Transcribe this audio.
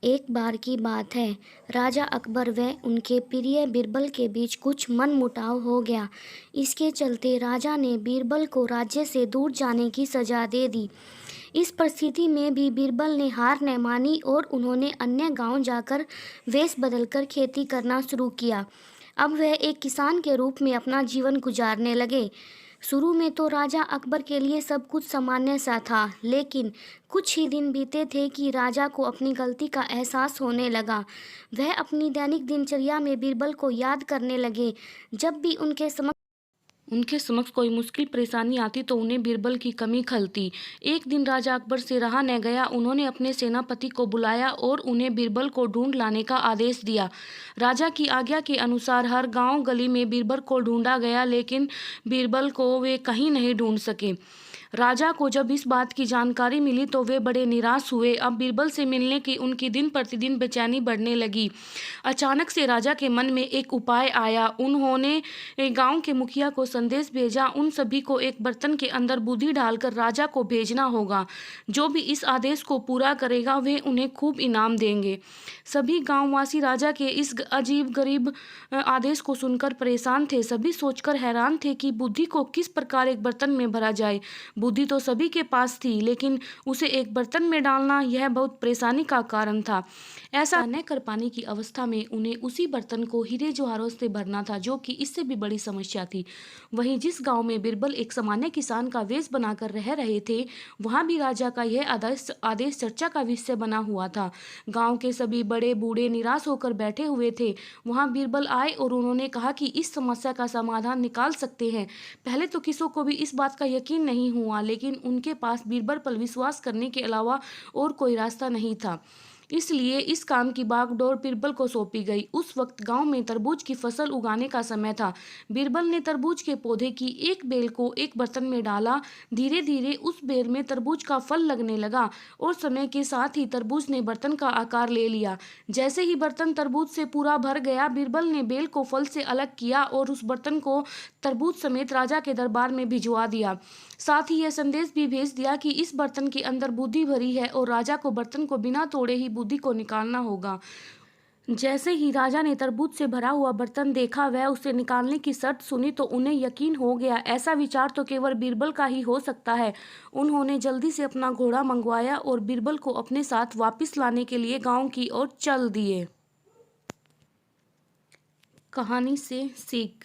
एक बार की बात है, राजा अकबर व उनके प्रिय बीरबल के बीच कुछ मनमुटाव हो गया। इसके चलते राजा ने बीरबल को राज्य से दूर जाने की सज़ा दे दी। इस परिस्थिति में भी बीरबल ने हार न मानी और उन्होंने अन्य गांव जाकर वेश बदलकर खेती करना शुरू किया। अब वह एक किसान के रूप में अपना जीवन गुजारने लगे। शुरू में तो राजा अकबर के लिए सब कुछ सामान्य सा था, लेकिन कुछ ही दिन बीते थे कि राजा को अपनी गलती का एहसास होने लगा। वह अपनी दैनिक दिनचर्या में बीरबल को याद करने लगे। जब भी उनके समक्ष कोई मुश्किल परेशानी आती तो उन्हें बीरबल की कमी खलती। एक दिन राजा अकबर से रहा न गया, उन्होंने अपने सेनापति को बुलाया और उन्हें बीरबल को ढूंढ लाने का आदेश दिया। राजा की आज्ञा के अनुसार हर गांव गली में बीरबल को ढूंढा गया, लेकिन बीरबल को वे कहीं नहीं ढूंढ सके। राजा को जब इस बात की जानकारी मिली तो वे बड़े निराश हुए। अब बीरबल से मिलने की उनकी दिन प्रतिदिन बेचैनी बढ़ने लगी। अचानक से राजा के मन में एक उपाय आया। उन्होंने गांव के मुखिया को संदेश भेजा। उन सभी को एक बर्तन के अंदर बुद्धि डालकर राजा को भेजना होगा। जो भी इस आदेश को पूरा करेगा वे उन्हें खूब इनाम देंगे। सभी गांववासी राजा के इस अजीब गरीब आदेश को सुनकर परेशान थे। सभी सोचकर हैरान थे कि बुद्धि को किस प्रकार एक बर्तन में भरा जाए। बुद्धि तो सभी के पास थी, लेकिन उसे एक बर्तन में डालना यह बहुत परेशानी का कारण था। ऐसा न कर पाने की अवस्था में उन्हें उसी बर्तन को हीरे जवाहरों से भरना था, जो कि इससे भी बड़ी समस्या थी। वहीं जिस गांव में बीरबल एक सामान्य किसान का वेश बनाकर रह रहे थे, वहां भी राजा का यह आदेश चर्चा का विषय बना हुआ था। गांव के सभी बड़े बूढ़े निराश होकर बैठे हुए थे। वहां बीरबल आए और उन्होंने कहा कि इस समस्या का समाधान निकाल सकते हैं। पहले तो किसी को भी इस बात का यकीन नहीं हुआ, लेकिन उनके पास बीरबल पर विश्वास करने के अलावा और कोई रास्ता नहीं था। इसलिए इस काम की बागडोर बीरबल को सौंपी गई। उस वक्त गांव में तरबूज की फसल उगाने का समय था। बीरबल ने तरबूज के पौधे की एक बेल को एक बर्तन में डाला। धीरे धीरे उस बेल में तरबूज का फल लगने लगा और समय के साथ ही तरबूज ने बर्तन का आकार ले लिया। जैसे ही बर्तन तरबूज से पूरा भर गया, बीरबल ने बेल को फल से अलग किया और उस बर्तन को तरबूज समेत राजा के दरबार में भिजवा दिया। साथ ही यह संदेश भी भेज दिया कि इस बर्तन के अंदर बुद्धि भरी है और राजा को बर्तन को बिना तोड़े ही बुद्धि को निकालना होगा। जैसे ही राजा ने तरबूज से भरा हुआ बर्तन देखा, वह उसे निकालने की शर्त सुनी तो उन्हें यकीन हो गया, ऐसा विचार तो केवल बीरबल का ही हो सकता है। उन्होंने जल्दी से अपना घोड़ा मंगवाया और बीरबल को अपने साथ वापस लाने के लिए गांव की ओर चल दिए। कहानी से सीख।